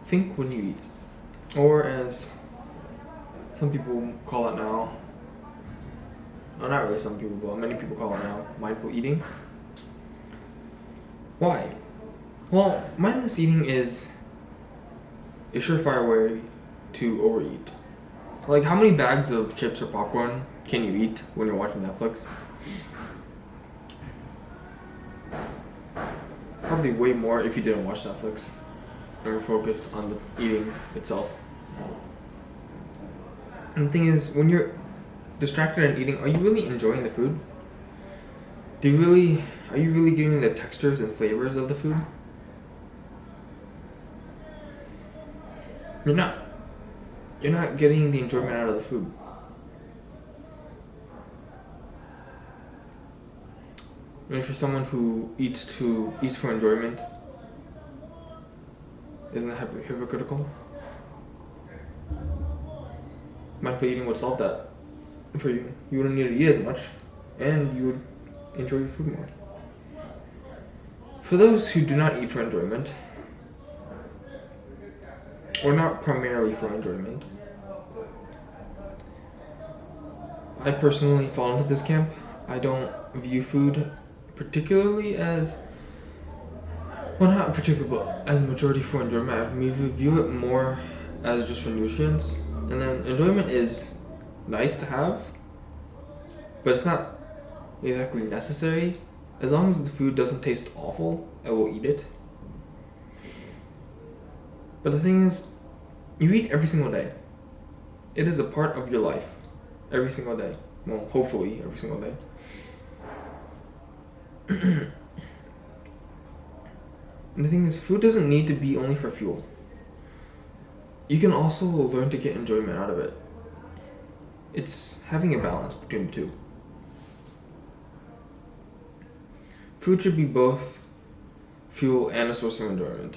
think when you eat, or as some people call it now, well, not really some people, but many people call it now, mindful eating. Why? Well, mindless eating is a surefire way to overeat. Like, how many bags of chips or popcorn can you eat when you're watching Netflix? Probably way more if you didn't watch Netflix and were focused on the eating itself. And the thing is, when you're distracted and eating, are you really enjoying the food? Are you really getting the textures and flavors of the food? You're not. You're not getting the enjoyment out of the food. And if you're someone who eats for enjoyment, isn't that hypocritical? Mindful eating would solve that for you. You wouldn't need to eat as much, and you would enjoy your food more. For those who do not eat for enjoyment, or not primarily for enjoyment, I personally fall into this camp. I don't view food particularly as, well, not particularly, but as a majority for enjoyment. I view it more as just for nutrients. And then enjoyment is nice to have, but it's not exactly necessary. As long as the food doesn't taste awful, I will eat it. But the thing is, you eat every single day. It is a part of your life. Every single day. Well, hopefully every single day. And the thing is, food doesn't need to be only for fuel. You can also learn to get enjoyment out of it. It's having a balance between the two. Food should be both fuel and a source of enjoyment.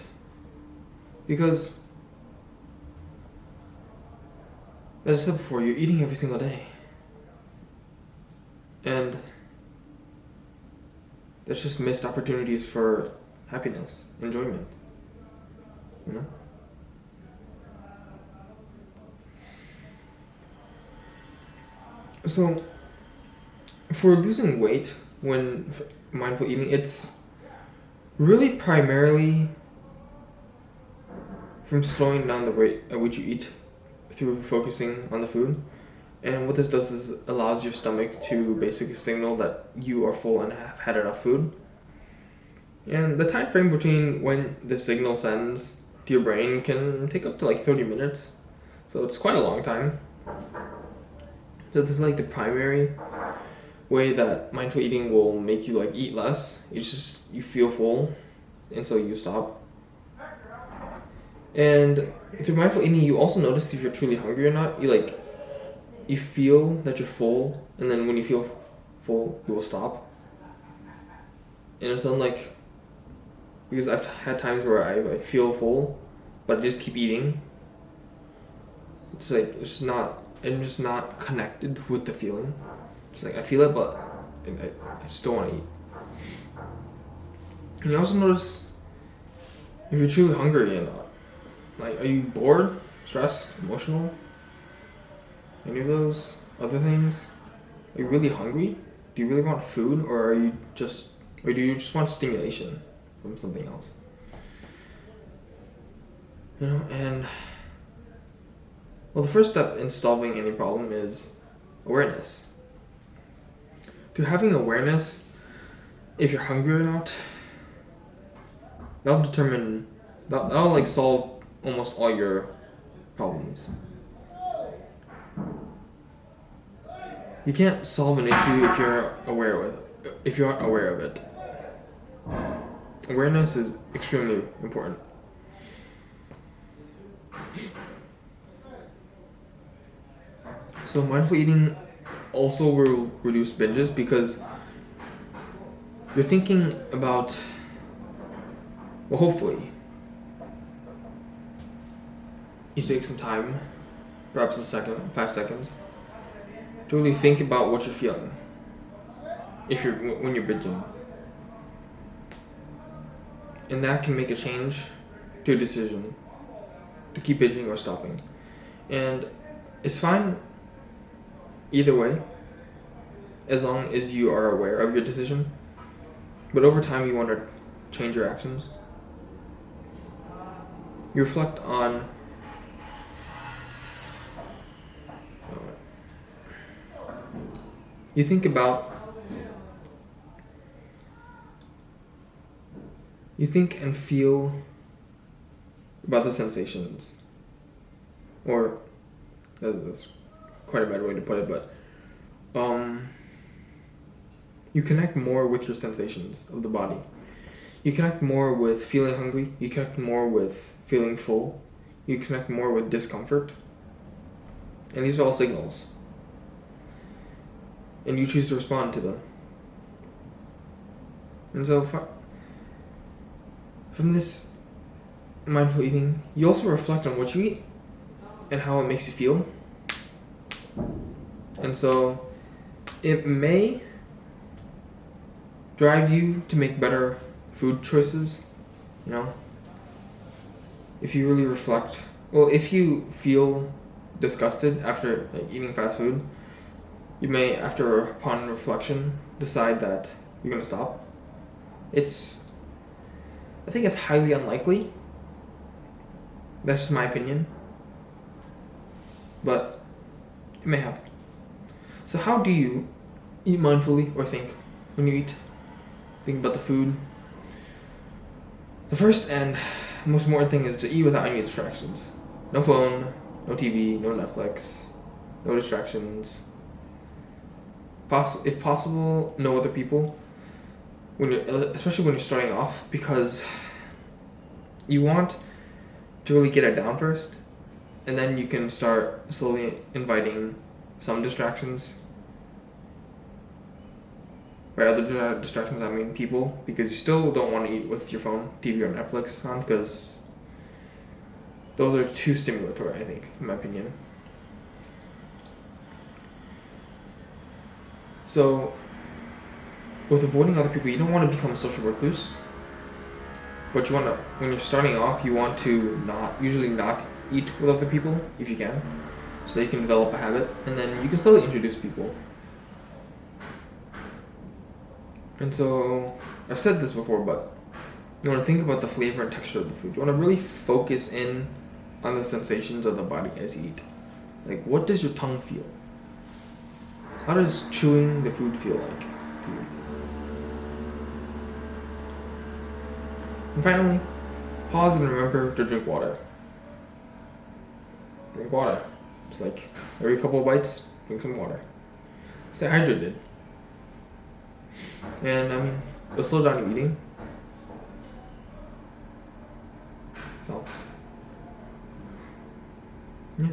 Because, as I said before, you're eating every single day. And that's just missed opportunities for happiness, enjoyment. You know? So, for losing weight when mindful eating, it's really primarily from slowing down the rate at which you eat through focusing on the food. And what this does is allows your stomach to basically signal that you are full and have had enough food. And the time frame between when the signal sends to your brain can take up to like 30 minutes. So it's quite a long time. So this is like the primary way that mindful eating will make you like eat less. It's just you feel full, and so you stop. And through mindful eating, you also notice if you're truly hungry or not. You feel that you're full, and then when you feel full, you will stop. And it's unlike, because I've had times where I feel full, but I just keep eating. It's like I'm just not connected with the feeling. It's like I feel it, but I just don't want to eat. And you also notice if you're truly hungry or not. Like, are you bored, stressed, emotional? Any of those other things? Are you really hungry? Do you really want food, or do you just want stimulation from something else? You know, and well, the first step in solving any problem is awareness. Through having awareness, if you're hungry or not, that'll like solve almost all your problems. You can't solve an issue if you're not aware of it. Awareness is extremely important. So mindful eating also will reduce binges because you're thinking about, well, hopefully you take some time, perhaps 5 seconds, to really think about what you're feeling when you're binging. And that can make a change to a decision to keep binging or stopping. And it's fine either way, as long as you are aware of your decision. But over time, you want to change your actions. You reflect on you think and feel about the sensations, or that's quite a bad way to put it, but you connect more with your sensations of the body. You connect more with feeling hungry. You connect more with feeling full. You connect more with discomfort. And these are all signals. And you choose to respond to them. And so from this mindful eating, you also reflect on what you eat and how it makes you feel. And so it may drive you to make better food choices, you know? If you really reflect, if you feel disgusted after eating fast food, you may, upon reflection, decide that you're gonna stop. I think it's highly unlikely. That's just my opinion. But it may happen. So how do you eat mindfully or think when you eat? Think about the food. The first and most important thing is to eat without any distractions. No phone, no TV, no Netflix, no distractions. If possible, no other people. Especially when you're starting off, because you want to really get it down first, and then you can start slowly inviting some distractions. By other distractions, I mean people, because you still don't want to eat with your phone, TV, or Netflix on, because those are too stimulatory, I think, in my opinion. So, with avoiding other people, you don't want to become a social recluse, but you want to, when you're starting off, you want to not eat with other people, if you can, so that you can develop a habit, and then you can slowly introduce people. And so, I've said this before, but you want to think about the flavor and texture of the food. You want to really focus in on the sensations of the body as you eat. Like, what does your tongue feel? How does chewing the food feel like to you? And finally, pause and remember to drink water. Drink water. It's like every couple of bites, drink some water. Stay hydrated. And it'll slow down your eating. So, yeah.